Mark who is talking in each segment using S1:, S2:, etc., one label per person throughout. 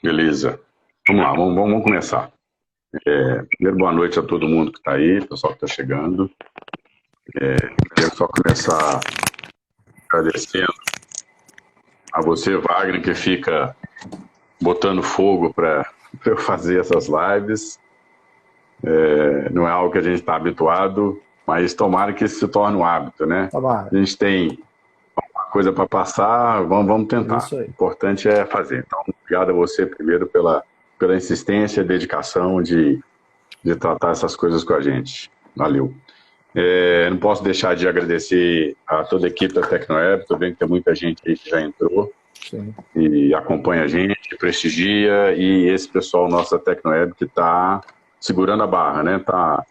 S1: Beleza. Vamos lá, vamos começar. Primeiro, boa noite a todo mundo que está aí, pessoal que está chegando. Quero só começar agradecendo a você, Wagner, que fica botando fogo para eu fazer essas lives. Não é algo que a gente está habituado, mas tomara que isso se torne um hábito, né?
S2: Tomara.
S1: A gente tem uma coisa para passar, vamos tentar.
S2: Isso aí.
S1: O importante é fazer. Então, obrigado a você primeiro pela insistência e dedicação de tratar essas coisas com a gente. Valeu. Não posso deixar de agradecer a toda a equipe da Tecnoeb. Estou vendo que tem muita gente aí que já entrou.
S2: Sim.
S1: E acompanha a gente, prestigia, e esse pessoal nosso da Tecnoeb que está segurando a barra, né? Tá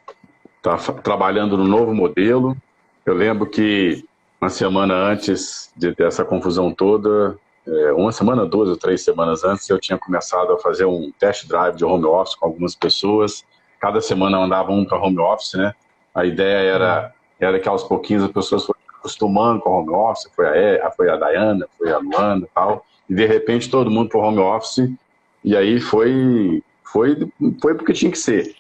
S1: trabalhando no novo modelo. Eu lembro que uma semana antes de ter essa confusão toda, uma semana, 2 ou 3 semanas antes, eu tinha começado a fazer um test drive de home office com algumas pessoas. Cada semana mandava um para home office, né? A ideia era que aos pouquinhos as pessoas fossem acostumando com o home office. Foi a Dayana, foi a Luana e tal. E de repente todo mundo para o home office. E aí foi porque tinha que ser.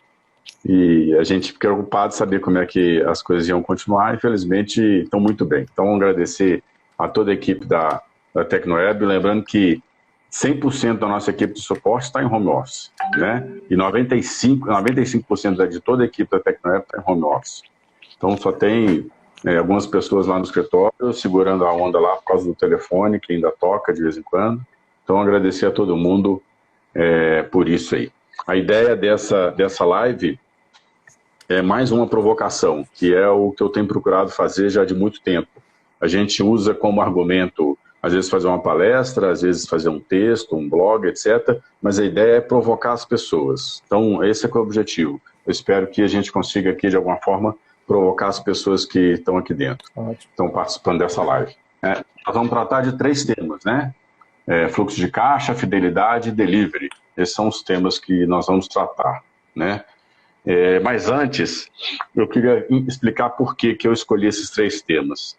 S1: E a gente fica preocupado de saber como é que as coisas iam continuar. Infelizmente estão muito bem. Então agradecer a toda a equipe da Tecnoeb, lembrando que 100% da nossa equipe de suporte está em home office, né? E 95% de toda a equipe da Tecnoeb está em home office. Então só tem algumas pessoas lá no escritório segurando a onda lá por causa do telefone, que ainda toca de vez em quando. Então agradecer a todo mundo por isso aí. A ideia dessa live é mais uma provocação, que é o que eu tenho procurado fazer já de muito tempo. A gente usa como argumento, às vezes fazer uma palestra, às vezes fazer um texto, um blog, etc. Mas a ideia é provocar as pessoas. Então, esse é o objetivo. Eu espero que a gente consiga aqui, de alguma forma, provocar as pessoas que estão aqui dentro, estão participando dessa live. Nós vamos tratar de 3 temas, né? Fluxo de caixa, fidelidade e delivery. Esses são os temas que nós vamos tratar, né? Mas antes, eu queria explicar por que eu escolhi esses 3 temas.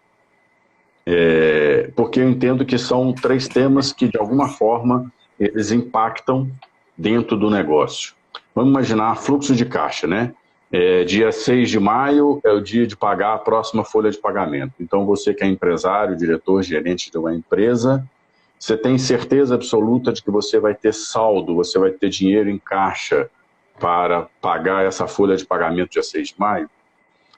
S1: Porque eu entendo que são 3 temas que, de alguma forma, eles impactam dentro do negócio. Vamos imaginar fluxo de caixa, né? Dia 6 de maio é o dia de pagar a próxima folha de pagamento. Então, você que é empresário, diretor, gerente de uma empresa, você tem certeza absoluta de que você vai ter saldo, você vai ter dinheiro em caixa para pagar essa folha de pagamento dia 6 de maio?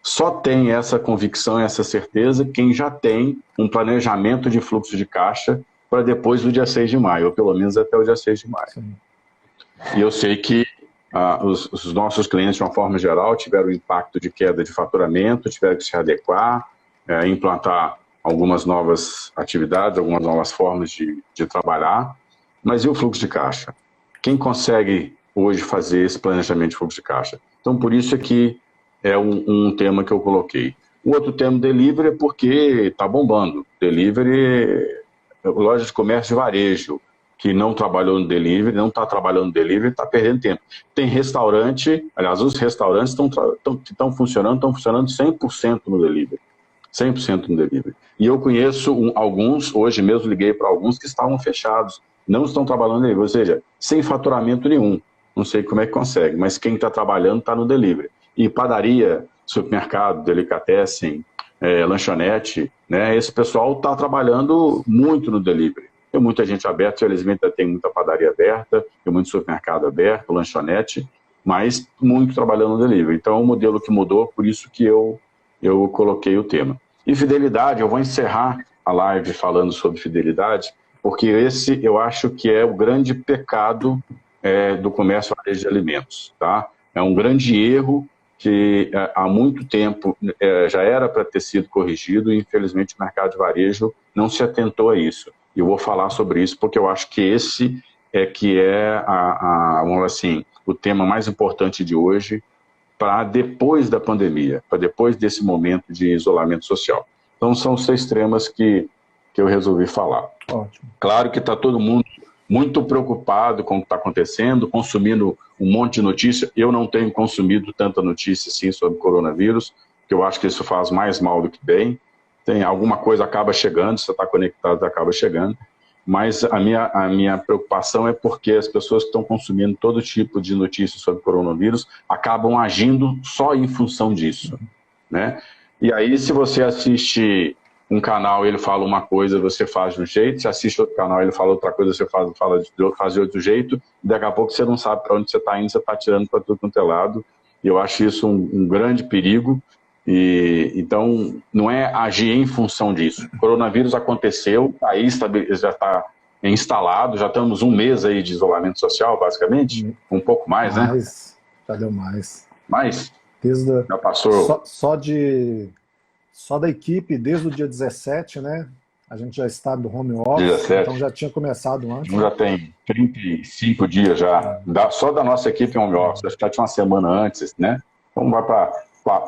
S1: Só tem essa convicção, essa certeza, quem já tem um planejamento de fluxo de caixa para depois do dia 6 de maio, ou pelo menos até o dia 6 de maio. Sim. E eu sei que os nossos clientes, de uma forma geral, tiveram impacto de queda de faturamento, tiveram que se adequar, implantar algumas novas atividades, algumas novas formas de trabalhar. Mas e o fluxo de caixa? Quem consegue hoje fazer esse planejamento de fluxo de caixa? Então, por isso é que é um tema que eu coloquei. O outro tema, delivery, é porque está bombando. Delivery, loja de comércio e varejo, que não trabalhou no delivery, não está trabalhando no delivery, está perdendo tempo. Tem restaurante, aliás, os restaurantes estão funcionando 100% no delivery. 100% no delivery. E eu conheço alguns, hoje mesmo liguei para alguns que estavam fechados, não estão trabalhando no delivery, ou seja, sem faturamento nenhum. Não sei como é que consegue, mas quem está trabalhando está no delivery. E padaria, supermercado, delicatessen, lanchonete, né, esse pessoal está trabalhando muito no delivery. Tem muita gente aberta, felizmente tem muita padaria aberta, tem muito supermercado aberto, lanchonete, mas muito trabalhando no delivery. Então é um modelo que mudou, por isso que eu coloquei o tema. E fidelidade, eu vou encerrar a live falando sobre fidelidade, porque esse eu acho que é o grande pecado do comércio varejo de alimentos, tá? É um grande erro que há muito tempo já era para ter sido corrigido e infelizmente o mercado de varejo não se atentou a isso. E eu vou falar sobre isso porque eu acho que esse vamos assim, o tema mais importante de hoje para depois da pandemia, para depois desse momento de isolamento social. Então são os 6 temas que eu resolvi falar.
S2: Ótimo.
S1: Claro que está todo mundo muito preocupado com o que está acontecendo, consumindo um monte de notícia. Eu não tenho consumido tanta notícia assim sobre coronavírus, porque eu acho que isso faz mais mal do que bem. Tem alguma coisa acaba chegando, se você está conectado, acaba chegando. mas a minha preocupação é porque as pessoas que estão consumindo todo tipo de notícias sobre coronavírus acabam agindo só em função disso, né? E aí, se você assiste um canal, ele fala uma coisa, você faz de um jeito, se assiste outro canal, ele fala outra coisa, você faz de outro jeito, e daqui a pouco você não sabe para onde você está indo, você está tirando para tudo quanto é lado, e eu acho isso um grande perigo. E então não é agir em função disso. O coronavírus aconteceu, aí já está instalado, já estamos um mês aí de isolamento social, basicamente, um pouco mais, né?
S2: Já deu mais.
S1: Mais?
S2: Desde
S1: Já passou?
S2: Só da equipe, desde o dia 17, né? A gente já está do home office,
S1: 17.
S2: então já tinha começado antes.
S1: Já tem 35 dias já, só da nossa equipe home office, acho que já tinha uma semana antes, né? Então vai para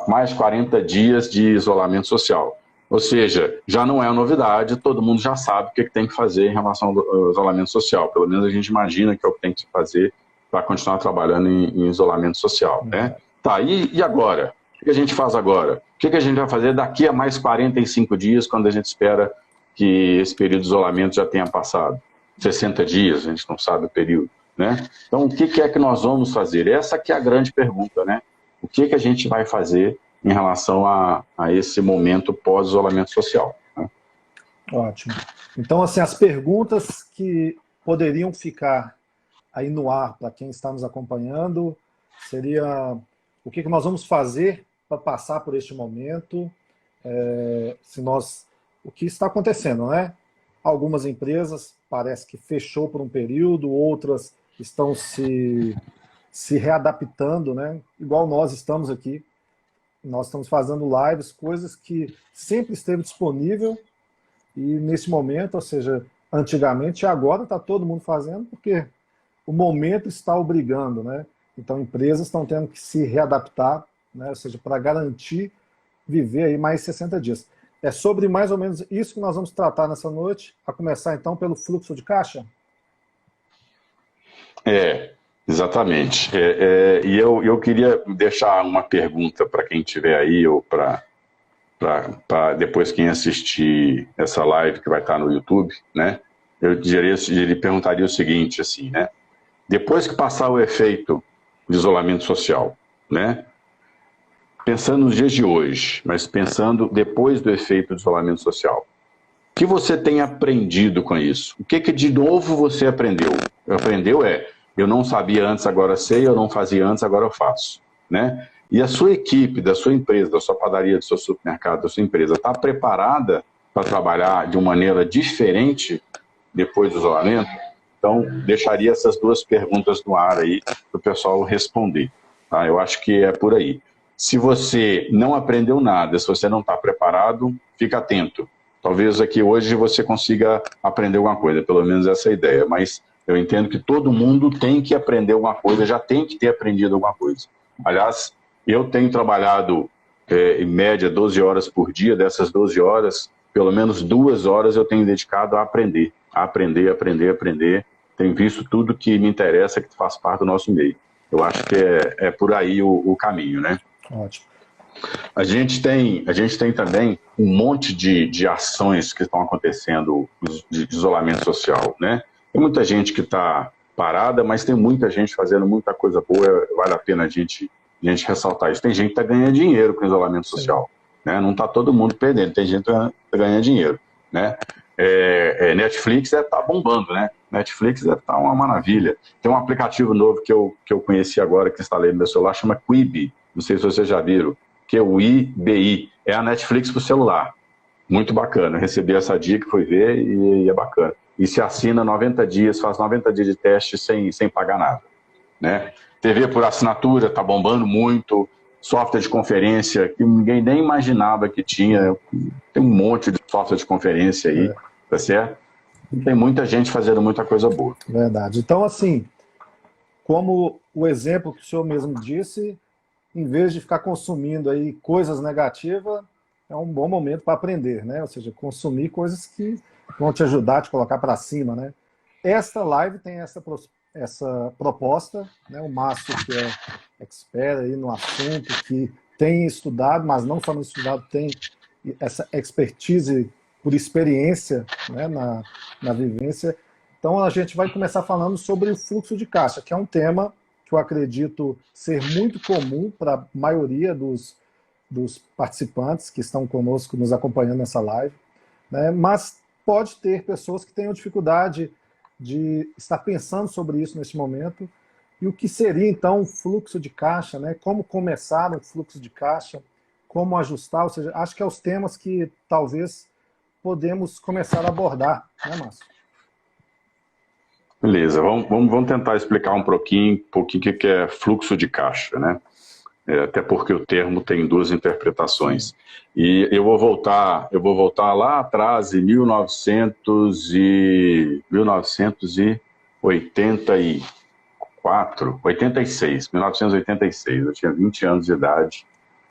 S1: mais 40 dias de isolamento social. Ou seja, já não é uma novidade, todo mundo já sabe o que tem que fazer em relação ao isolamento social. Pelo menos a gente imagina que é o que tem que fazer para continuar trabalhando em isolamento social, né? Tá, e agora? O que a gente faz agora? O que a gente vai fazer daqui a mais 45 dias, quando a gente espera que esse período de isolamento já tenha passado? 60 dias, a gente não sabe o período, né? Então, o que é que nós vamos fazer? Essa que é a grande pergunta, né? O que a gente vai fazer em relação a esse momento pós-isolamento social, né?
S2: Ótimo. Então, assim, as perguntas que poderiam ficar aí no ar para quem está nos acompanhando seria o que nós vamos fazer para passar por este momento, o que está acontecendo, né? Algumas empresas parece que fechou por um período, outras estão se readaptando, né? Igual nós estamos aqui. Nós estamos fazendo lives, coisas que sempre esteve disponível e nesse momento, ou seja, antigamente e agora está todo mundo fazendo porque o momento está obrigando, né? Então empresas estão tendo que se readaptar, né? Ou seja, para garantir viver aí mais 60 dias. É sobre mais ou menos isso que nós vamos tratar nessa noite, a começar então pelo fluxo de caixa?
S1: Exatamente. E eu queria deixar uma pergunta para quem estiver aí, ou para depois quem assistir essa live que vai estar no YouTube, né? Eu perguntaria o seguinte, assim, né? Depois que passar o efeito de isolamento social, né? Pensando nos dias de hoje, mas pensando depois do efeito de isolamento social, o que você tem aprendido com isso? O que de novo você aprendeu? Eu não sabia antes, agora sei, eu não fazia antes, agora eu faço, né? E a sua equipe, da sua empresa, da sua padaria, do seu supermercado, da sua empresa, está preparada para trabalhar de uma maneira diferente depois do isolamento? Então, deixaria essas duas perguntas no ar aí para o pessoal responder, tá? Eu acho que é por aí. Se você não aprendeu nada, se você não está preparado, fica atento. Talvez aqui hoje você consiga aprender alguma coisa, pelo menos essa é a ideia, mas eu entendo que todo mundo tem que aprender alguma coisa, já tem que ter aprendido alguma coisa. Aliás, eu tenho trabalhado em média 12 horas por dia, dessas 12 horas, pelo menos 2 horas eu tenho dedicado a aprender. Tenho visto tudo que me interessa, que faz parte do nosso meio. Eu acho que é por aí o caminho, né?
S2: Ótimo.
S1: A gente tem também um monte de ações que estão acontecendo de isolamento social, né? Tem muita gente que está parada, mas tem muita gente fazendo muita coisa boa, vale a pena a gente ressaltar isso. Tem gente que está ganhando dinheiro com isolamento social, né? Não está todo mundo perdendo, tem gente que está ganhando dinheiro, né? Netflix deve estar bombando, né? Netflix deve estar uma maravilha. Tem um aplicativo novo que eu conheci agora, que instalei no meu celular, chama Quibi. Não sei se vocês já viram, que é o IBI. É a Netflix para o celular. Muito bacana. Eu recebi essa dica, fui ver e é bacana. E se assina 90 dias, faz 90 dias de teste sem pagar nada, né? TV por assinatura, está bombando muito. Software de conferência, que ninguém nem imaginava que tinha. Tem um monte de software de conferência aí, tá certo? E tem muita gente fazendo muita coisa boa.
S2: Verdade. Então, assim, como o exemplo que o senhor mesmo disse, em vez de ficar consumindo aí coisas negativas, é um bom momento para aprender, né? Ou seja, consumir coisas que vão te ajudar a te colocar para cima, né? Esta live tem essa proposta, né? O Márcio, que é expert aí no assunto, que tem estudado, mas não só no estudado, tem essa expertise por experiência, né, na vivência. Então, a gente vai começar falando sobre o fluxo de caixa, que é um tema que eu acredito ser muito comum para a maioria dos participantes que estão conosco, nos acompanhando nessa live, né? Mas pode ter pessoas que tenham dificuldade de estar pensando sobre isso neste momento. E o que seria, então, o fluxo de caixa, né? Como começar o fluxo de caixa, como ajustar, ou seja, acho que é os temas que talvez podemos começar a abordar, né, Márcio?
S1: Beleza, vamos tentar explicar um pouquinho o que é fluxo de caixa, né? Até porque o termo tem duas interpretações. Sim. E eu vou voltar lá atrás, em 1986. Eu tinha 20 anos de idade.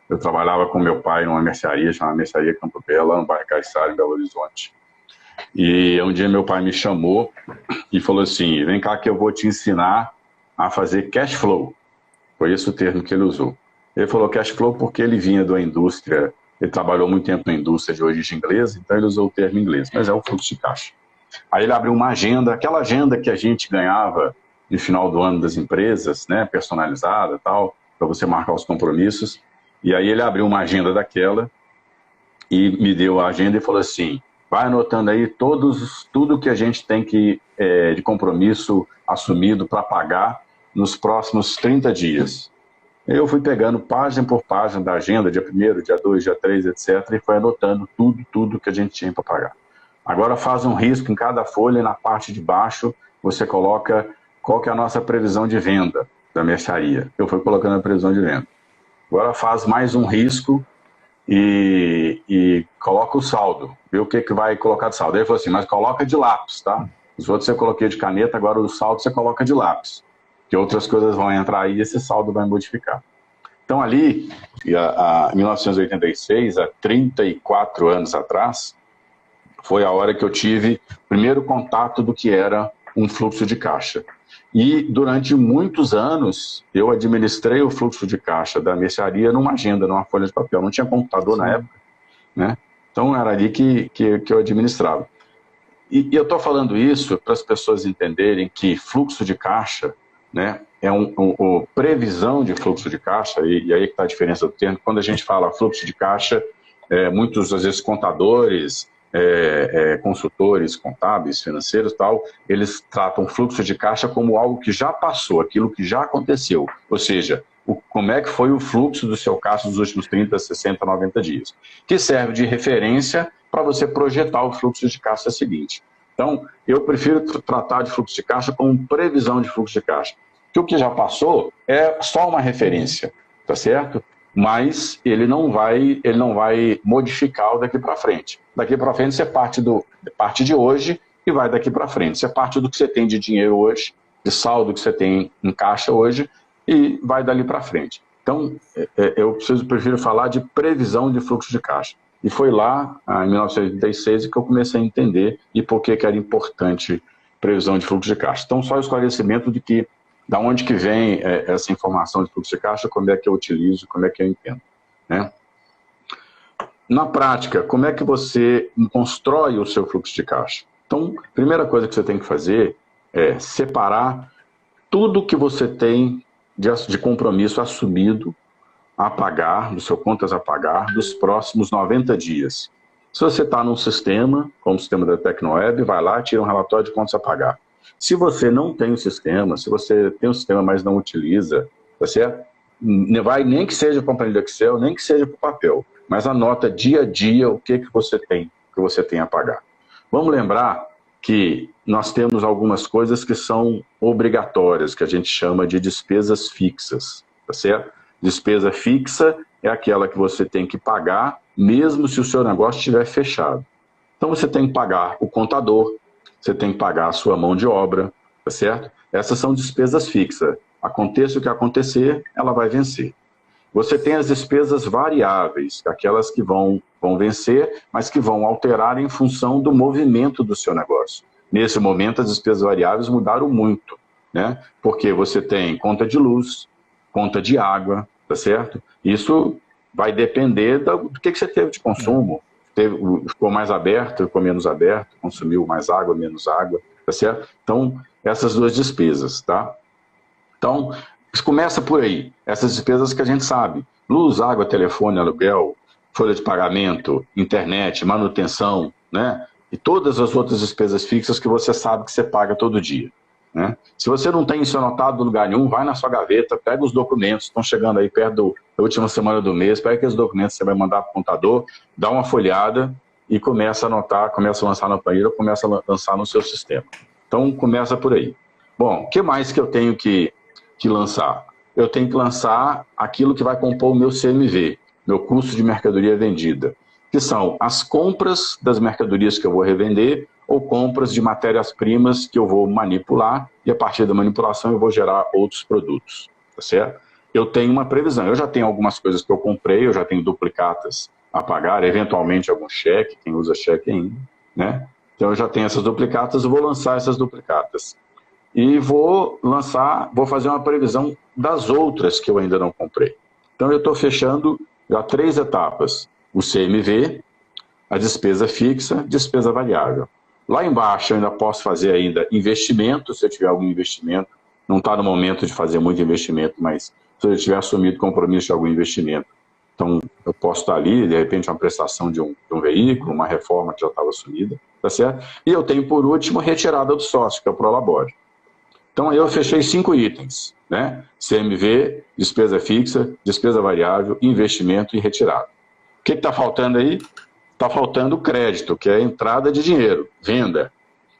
S1: Eu trabalhava com meu pai numa mercearia, chamada Mercearia Campo Belo, no bairro Caiçara, em Belo Horizonte. E um dia meu pai me chamou e falou assim, vem cá que eu vou te ensinar a fazer cash flow. Foi esse o termo que ele usou. Ele falou cash flow porque ele vinha da indústria, ele trabalhou muito tempo na indústria de origem inglesa, então ele usou o termo inglês, mas é o fluxo de caixa. Aí ele abriu uma agenda, aquela agenda que a gente ganhava no final do ano das empresas, né, personalizada e tal, para você marcar os compromissos. E aí ele abriu uma agenda daquela e me deu a agenda e falou assim, vai anotando aí tudo que a gente tem de compromisso assumido para pagar nos próximos 30 dias. Eu fui pegando página por página da agenda, dia 1º, dia 2, dia 3, etc. E foi anotando tudo que a gente tinha para pagar. Agora faz um risco em cada folha e na parte de baixo você coloca qual que é a nossa previsão de venda da mercearia. Eu fui colocando a previsão de venda. Agora faz mais um risco e coloca o saldo. Vê o que vai colocar de saldo. Ele falou assim, mas coloca de lápis, tá? Os outros você coloquei de caneta, agora o saldo você coloca de lápis. Que outras coisas vão entrar aí e esse saldo vai modificar. Então ali, em 1986, há 34 anos atrás, foi a hora que eu tive o primeiro contato do que era um fluxo de caixa. E durante muitos anos, eu administrei o fluxo de caixa da mercearia numa agenda, numa folha de papel. Não tinha computador na época, né? Então era ali que eu administrava. E eu estou falando isso para as pessoas entenderem que fluxo de caixa, né, é previsão de fluxo de caixa, e aí que está a diferença do termo. Quando a gente fala fluxo de caixa, muitos, às vezes, contadores, consultores contábeis, financeiros, tal, eles tratam fluxo de caixa como algo que já passou, aquilo que já aconteceu. Ou seja, como é que foi o fluxo do seu caixa nos últimos 30, 60, 90 dias. Que serve de referência para você projetar o fluxo de caixa seguinte. Então, eu prefiro tratar de fluxo de caixa como previsão de fluxo de caixa. Que o que já passou é só uma referência, tá certo? Mas ele não vai modificar o daqui para frente. Daqui para frente você parte de hoje e vai daqui para frente. Você parte do que você tem de dinheiro hoje, de saldo que você tem em caixa hoje e vai dali para frente. Então, eu prefiro falar de previsão de fluxo de caixa. E foi lá, em 1986, que eu comecei a entender e por que era importante previsão de fluxo de caixa. Então, só o esclarecimento de que da onde que vem essa informação de fluxo de caixa, como é que eu utilizo, como é que eu entendo, né? Na prática, como é que você constrói o seu fluxo de caixa? Então, a primeira coisa que você tem que fazer é separar tudo que você tem de compromisso assumido a pagar, do seu contas a pagar, dos próximos 90 dias. Se você está num sistema, como o sistema da Tecnoweb, vai lá e tira um relatório de contas a pagar. Se você não tem o sistema, se você tem o sistema, mas não utiliza, você vai, nem que seja para o planilha Excel, nem que seja para o papel, mas anota dia a dia o que você tem a pagar. Vamos lembrar que nós temos algumas coisas que são obrigatórias, que a gente chama de despesas fixas, tá certo? Despesa fixa é aquela que você tem que pagar, mesmo se o seu negócio estiver fechado. Então você tem que pagar o contador, você tem que pagar a sua mão de obra, tá certo? Essas são despesas fixas. Aconteça o que acontecer, ela vai vencer. Você tem as despesas variáveis, aquelas que vão vencer, mas que vão alterar em função do movimento do seu negócio. Nesse momento, as despesas variáveis mudaram muito, né? Porque você tem conta de luz, conta de água, tá certo? Isso vai depender do que você teve de consumo. ficou mais aberto, ficou menos aberto, consumiu mais água, menos água, tá certo? Então, essas duas despesas, tá? Então, começa por aí, essas despesas que a gente sabe, luz, água, telefone, aluguel, folha de pagamento, internet, manutenção, né? E todas as outras despesas fixas que você sabe que você paga todo dia, né? Se você não tem isso anotado em lugar nenhum, vai na sua gaveta, pega os documentos, estão chegando aí perto da última semana do mês, pega aqueles documentos que você vai mandar para o contador, dá uma folhada e começa a anotar, começa a lançar na planilha, começa a lançar no seu sistema. Então, começa por aí. Bom, o que mais que eu tenho que lançar? Eu tenho que lançar aquilo que vai compor o meu CMV, meu custo de mercadoria vendida, que são as compras das mercadorias que eu vou revender ou compras de matérias-primas que eu vou manipular e a partir da manipulação eu vou gerar outros produtos, tá certo? Eu tenho uma previsão, eu já tenho algumas coisas que eu comprei, eu já tenho duplicatas a pagar, eventualmente algum cheque, quem usa cheque ainda, né? Então eu já tenho essas duplicatas, eu vou lançar essas duplicatas. E vou fazer uma previsão das outras que eu ainda não comprei. Então eu estou fechando já 3 etapas: o CMV, a despesa fixa, despesa variável. Lá embaixo eu ainda posso fazer ainda investimento, se eu tiver algum investimento. Não está no momento de fazer muito investimento, mas se eu tiver assumido compromisso de algum investimento, então eu posso estar ali, de repente uma prestação de um veículo, uma reforma que já estava assumida, tá certo? E eu tenho por último retirada do sócio, que é o Prolabore. Então, aí eu fechei 5 itens, né? CMV, despesa fixa, despesa variável, investimento e retirada. O que está faltando aí? Está faltando crédito, que é a entrada de dinheiro, venda.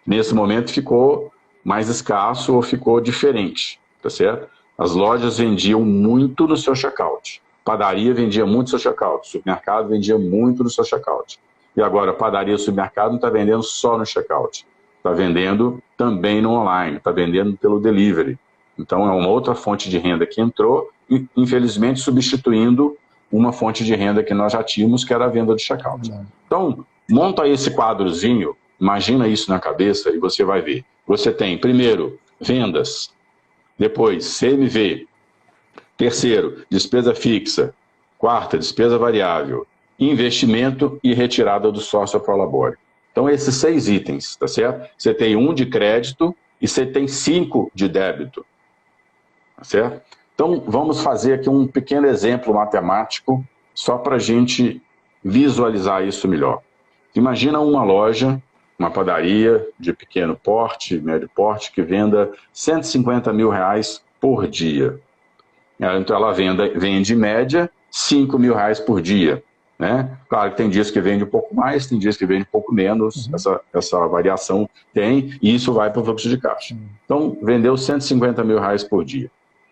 S1: Nesse momento ficou mais escasso ou ficou diferente, tá certo? As lojas vendiam muito no seu checkout. Padaria vendia muito no seu checkout. Supermercado vendia muito no seu checkout. E agora, padaria e supermercado não está vendendo só no checkout. Está vendendo também no online, está vendendo pelo delivery. Então, é uma outra fonte de renda que entrou, infelizmente substituindo uma fonte de renda que nós já tínhamos, que era a venda de checkout. Então, monta esse quadrozinho, imagina isso na cabeça e você vai ver. Você tem, primeiro, vendas, depois, CMV, terceiro, despesa fixa, quarta, despesa variável, investimento e retirada do sócio Prolabore. Então, esses 6 itens, tá certo? Você tem 1 de crédito e você tem 5 de débito, tá certo? Então, vamos fazer aqui um pequeno exemplo matemático, só para a gente visualizar isso melhor. Imagina uma loja, uma padaria de pequeno porte, médio porte, que venda R$150 mil por dia. Então, ela vende em média R$5 mil por dia. Né? Claro que tem dias que vende um pouco mais, tem dias que vende um pouco menos, essa variação tem, e isso vai para o fluxo de caixa. Então, vendeu R$150 mil por dia.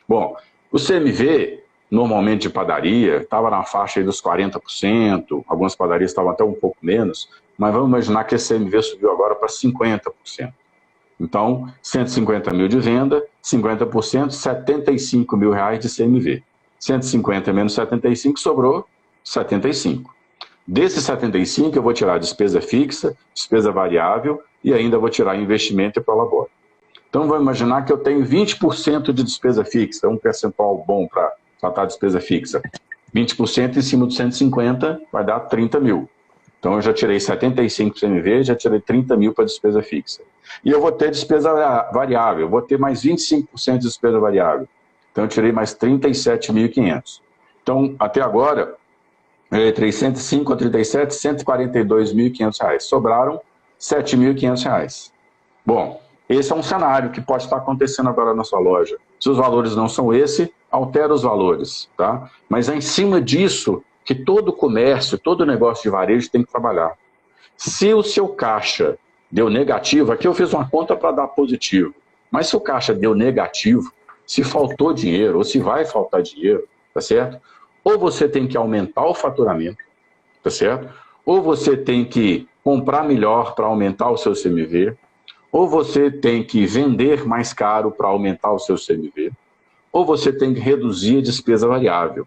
S1: Bom, o CMV, normalmente de padaria, estava na faixa aí dos 40%, algumas padarias estavam até um pouco menos, mas vamos imaginar que esse CMV subiu agora para 50%. Então, 150 mil de venda, 50%, 75 mil reais de CMV. 150 menos 75, sobrou 75. Desses 75, eu vou tirar despesa fixa, despesa variável e ainda vou tirar investimento e Prolabore. Então, vamos imaginar que eu tenho 20% de despesa fixa, um percentual bom para tratar despesa fixa. 20% em cima de 150 vai dar 30 mil. Então, eu já tirei 75 para CMV, já tirei 30 mil para despesa fixa. E eu vou ter despesa variável, vou ter mais 25% de despesa variável. Então, eu tirei mais 37.500. Então, até agora, eu entrei 105 a 37, R$142.500. Sobraram R$7.500. Bom, esse é um cenário que pode estar acontecendo agora na sua loja. Se os valores não são esse, altera os valores, tá? Mas é em cima disso que todo comércio, todo negócio de varejo tem que trabalhar. Se o seu caixa deu negativo, aqui eu fiz uma conta para dar positivo, mas se o caixa deu negativo, se faltou dinheiro ou se vai faltar dinheiro, tá certo? Ou você tem que aumentar o faturamento, tá certo? Ou você tem que comprar melhor para aumentar o seu CMV, ou você tem que vender mais caro para aumentar o seu CMV, ou você tem que reduzir a despesa variável,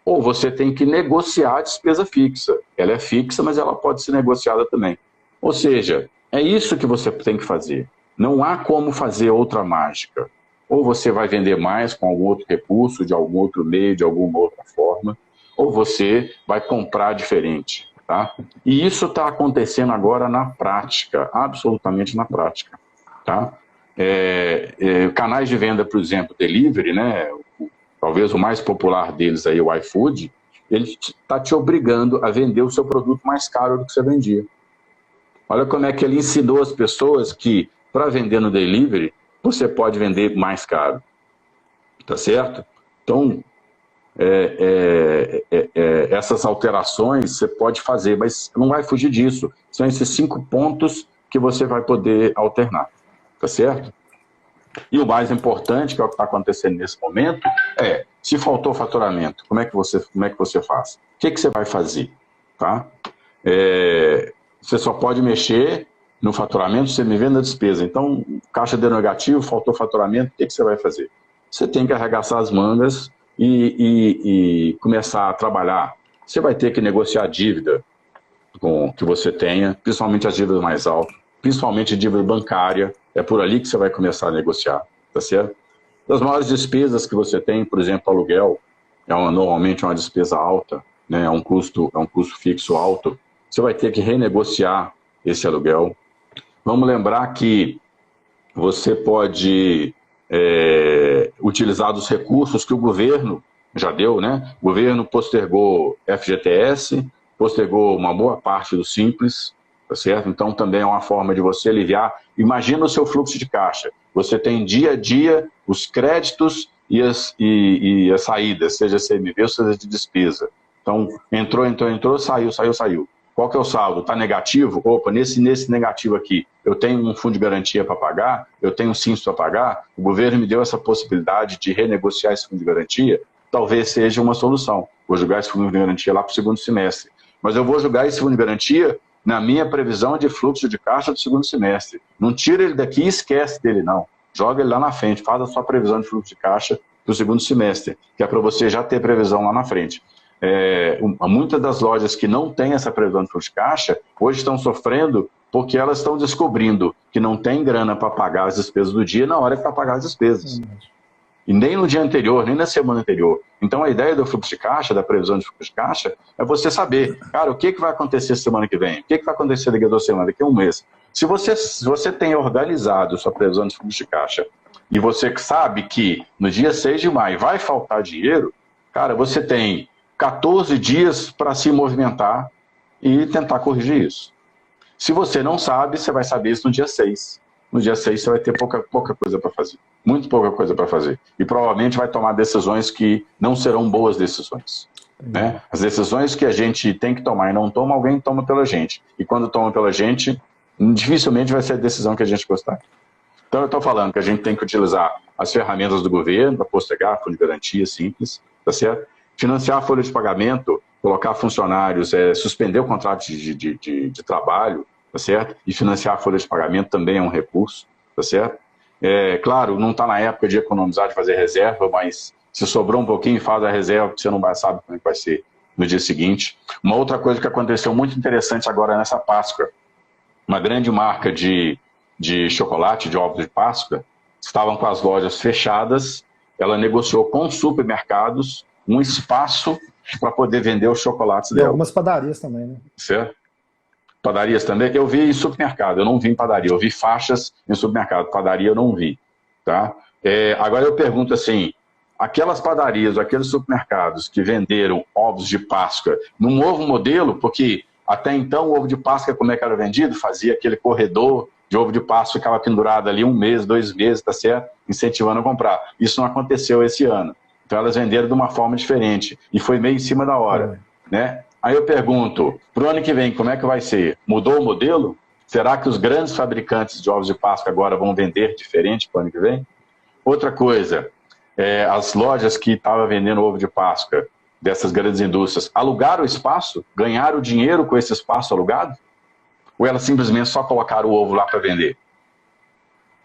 S1: ou você tem que negociar a despesa fixa. Ela é fixa, mas ela pode ser negociada também. Ou seja, é isso que você tem que fazer. Não há como fazer outra mágica. Ou você vai vender mais com algum outro recurso, de algum outro meio, de alguma outra forma, ou você vai comprar diferente. Tá? E isso está acontecendo agora na prática, absolutamente na prática. Tá? Canais de venda, por exemplo, delivery, né? Talvez o mais popular deles aí, o iFood, ele está te obrigando a vender o seu produto mais caro do que você vendia. Olha como é que ele ensinou as pessoas que, para vender no delivery, você pode vender mais caro. Tá certo? Então, essas alterações você pode fazer, mas não vai fugir disso. São esses 5 pontos que você vai poder alternar. Tá certo? E o mais importante, que é o que está acontecendo nesse momento, se faltou faturamento, como é que você faz? O que você vai fazer? Tá? Você só pode mexer no faturamento se me vende a despesa. Então, caixa de negativo, faltou faturamento, o que você vai fazer? Você tem que arregaçar as mangas e começar a trabalhar. Você vai ter que negociar a dívida que você tenha, principalmente as dívidas mais altas, principalmente dívida bancária, é por ali que você vai começar a negociar, tá certo? Das maiores despesas que você tem, por exemplo, aluguel, normalmente uma despesa alta, né? É um custo fixo alto, você vai ter que renegociar esse aluguel. Vamos lembrar que você pode utilizar dos recursos que o governo já deu, né? O governo postergou FGTS, postergou uma boa parte do Simples, tá certo? Então também é uma forma de você aliviar. Imagina o seu fluxo de caixa. Você tem dia a dia os créditos e as saídas, seja CMV ou seja de despesa. Então entrou, saiu. Qual que é o saldo? Está negativo? Opa, nesse negativo aqui, eu tenho um fundo de garantia para pagar, eu tenho um simples para pagar, o governo me deu essa possibilidade de renegociar esse fundo de garantia, talvez seja uma solução. Vou jogar esse fundo de garantia lá para o segundo semestre. Mas eu vou jogar esse fundo de garantia na minha previsão de fluxo de caixa do segundo semestre. Não tira ele daqui e esquece dele, não. Joga ele lá na frente, faz a sua previsão de fluxo de caixa do segundo semestre, que é para você já ter previsão lá na frente. Muitas das lojas que não têm essa previsão de fluxo de caixa, hoje estão sofrendo porque elas estão descobrindo que não tem grana para pagar as despesas do dia na hora que está pagar as despesas. E nem no dia anterior, nem na semana anterior. Então a ideia do fluxo de caixa, da previsão de fluxo de caixa, é você saber, cara, o que vai acontecer semana que vem? O que vai acontecer daqui a 2 semanas, daqui a um mês? Se você tem organizado sua previsão de fluxo de caixa e você sabe que no dia 6 de maio vai faltar dinheiro, cara, você tem 14 dias para se movimentar e tentar corrigir isso. Se você não sabe, você vai saber isso no dia 6. No dia 6 você vai ter pouca coisa para fazer. Muito pouca coisa para fazer. E provavelmente vai tomar decisões que não serão boas decisões. Né? As decisões que a gente tem que tomar e não toma, alguém toma pela gente. E quando toma pela gente, dificilmente vai ser a decisão que a gente gostar. Então eu estou falando que a gente tem que utilizar as ferramentas do governo para postergar, fundo de garantia simples, tá certo? Financiar a folha de pagamento, colocar funcionários, suspender o contrato de trabalho, tá certo? E financiar a folha de pagamento também é um recurso, tá certo? Claro, não está na época de economizar, de fazer reserva, mas se sobrou um pouquinho, faz a reserva, você não sabe como é que vai ser no dia seguinte. Uma outra coisa que aconteceu muito interessante agora nessa Páscoa, uma grande marca de chocolate, de ovos de Páscoa, estavam com as lojas fechadas, ela negociou com os supermercados um espaço para poder vender os chocolates dela.
S2: E algumas padarias também, né?
S1: Certo? Padarias também. Eu vi em supermercado, eu não vi em padaria. Eu vi faixas em supermercado. Padaria eu não vi. Tá? Agora eu pergunto assim, aquelas padarias, aqueles supermercados que venderam ovos de Páscoa num novo modelo, porque até então o ovo de Páscoa, como é que era vendido? Fazia aquele corredor de ovo de Páscoa, ficava pendurado ali 1 mês, 2 meses, tá certo? Incentivando a comprar. Isso não aconteceu esse ano. Então elas venderam de uma forma diferente e foi meio em cima da hora, né? Aí eu pergunto, para o ano que vem, como é que vai ser? Mudou o modelo? Será que os grandes fabricantes de ovos de Páscoa agora vão vender diferente para o ano que vem? Outra coisa, as lojas que estavam vendendo ovo de Páscoa, dessas grandes indústrias, alugaram o espaço? Ganharam dinheiro com esse espaço alugado? Ou elas simplesmente só colocaram o ovo lá para vender?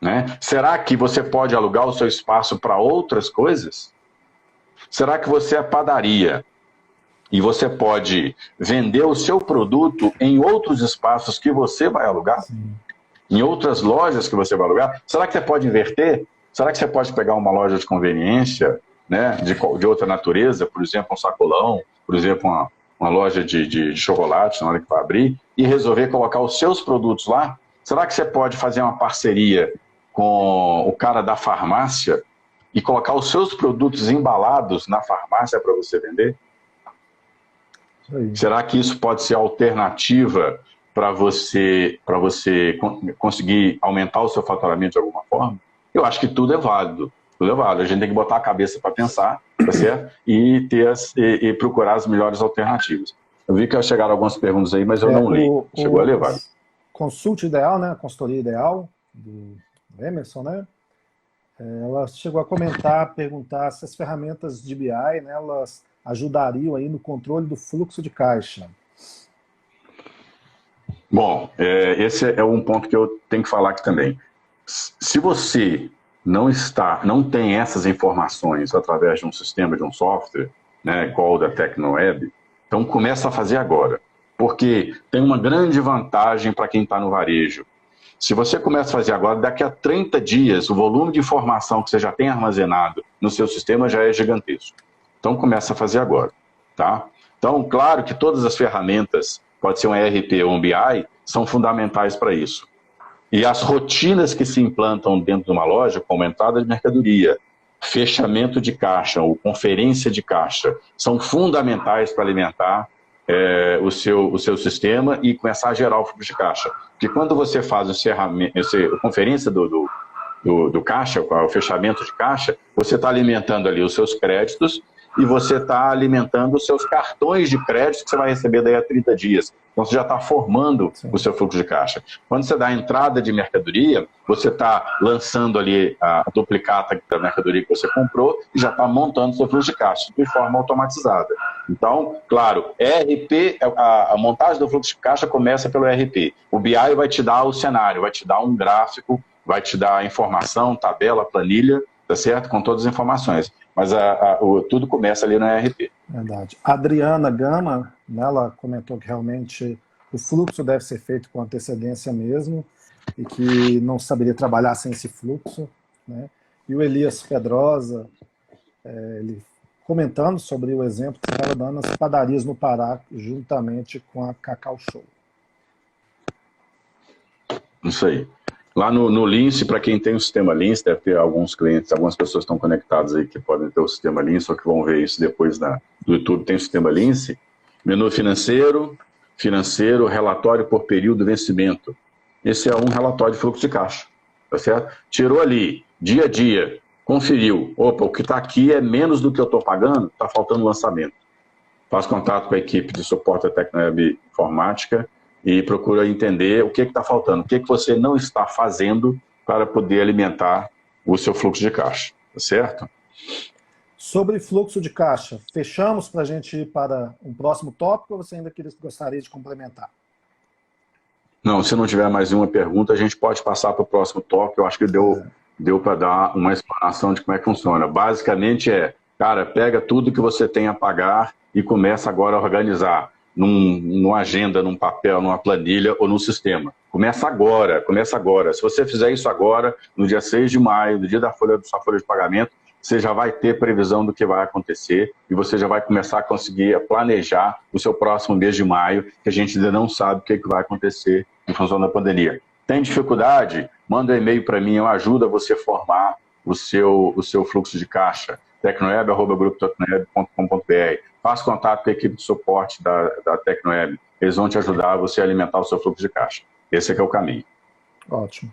S1: Né? Será que você pode alugar o seu espaço para outras coisas? Será que você é padaria e você pode vender o seu produto em outros espaços que você vai alugar? Sim. Em outras lojas que você vai alugar? Será que você pode inverter? Será que você pode pegar uma loja de conveniência, né, de outra natureza, por exemplo, um sacolão, por exemplo, uma loja de chocolate na hora que vai abrir, e resolver colocar os seus produtos lá, será que você pode fazer uma parceria com o cara da farmácia e colocar os seus produtos embalados na farmácia para você vender? Será que isso pode ser alternativa para você conseguir aumentar o seu faturamento de alguma forma? Eu acho que tudo é válido. Tudo é válido. A gente tem que botar a cabeça para pensar, tá certo? E procurar as melhores alternativas. Eu vi que chegaram algumas perguntas aí, mas eu não li. Chegou a levar.
S2: Consulte Ideal, né? A consultoria Ideal, do Emerson, né? Ela chegou a perguntar se as ferramentas de BI, né, elas ajudariam aí no controle do fluxo de caixa.
S1: Bom, esse é um ponto que eu tenho que falar aqui também. Se você não tem essas informações através de um sistema, de um software, né, igual o da Tecnoeb, então começa a fazer agora. Porque tem uma grande vantagem para quem está no varejo. Se você começa a fazer agora, daqui a 30 dias, o volume de informação que você já tem armazenado no seu sistema já é gigantesco. Então começa a fazer agora, tá? Então, claro que todas as ferramentas, pode ser um ERP ou um BI, são fundamentais para isso. E as rotinas que se implantam dentro de uma loja, como entrada de mercadoria, fechamento de caixa ou conferência de caixa, são fundamentais para alimentar o seu sistema e começar a gerar o fluxo de caixa. Porque quando você faz a conferência do caixa, o fechamento de caixa, você está alimentando ali os seus créditos e você está alimentando os seus cartões de crédito que você vai receber daí a 30 dias. Então você já está formando o seu fluxo de caixa. Quando você dá a entrada de mercadoria, você está lançando ali a duplicata da mercadoria que você comprou e já está montando o seu fluxo de caixa de forma automatizada. Então, claro, ERP, a montagem do fluxo de caixa começa pelo ERP. O BI vai te dar o cenário, vai te dar um gráfico, vai te dar a informação, tabela, planilha, tá certo? Com todas as informações. Mas tudo começa ali no ERP.
S2: Verdade. A Adriana Gama, né, ela comentou que realmente o fluxo deve ser feito com antecedência mesmo e que não saberia trabalhar sem esse fluxo, né? E o Elias Pedrosa, ele comentando sobre o exemplo que estava dando nas padarias no Pará, juntamente com a Cacau Show.
S1: Isso aí. Lá no Lince, para quem tem o sistema Lince, deve ter alguns clientes, algumas pessoas estão conectadas aí que podem ter o sistema Lince, ou que vão ver isso depois do YouTube, tem o sistema Lince. Menu financeiro, relatório por período de vencimento. Esse é um relatório de fluxo de caixa, tá certo? Tirou ali, dia a dia, conferiu. Opa, o que está aqui é menos do que eu estou pagando, está faltando lançamento. Faz contato com a equipe de suporte da Tecnoeb Informática e procura entender o que está faltando, o que você não está fazendo para poder alimentar o seu fluxo de caixa, tá certo?
S2: Sobre fluxo de caixa, fechamos para a gente ir para um próximo tópico ou você ainda gostaria de complementar?
S1: Não, se não tiver mais nenhuma pergunta, a gente pode passar para o próximo tópico. Eu acho que deu para dar uma explanação de como é que funciona. Basicamente cara, pega tudo que você tem a pagar e começa agora a organizar numa agenda, num papel, numa planilha ou num sistema. Começa agora. Se você fizer isso agora, no dia 6 de maio, no dia da sua folha de pagamento, você já vai ter previsão do que vai acontecer e você já vai começar a conseguir planejar o seu próximo mês de maio, que a gente ainda não sabe o que vai acontecer em função da pandemia. Tem dificuldade? Manda um e-mail para mim, eu ajudo a você formar o seu fluxo de caixa. tecnoeb@grupotecnoeb.com.br. Faça contato com a equipe de suporte da Tecnoeb. Eles vão te ajudar a você alimentar o seu fluxo de caixa. Esse é que é o caminho.
S2: Ótimo.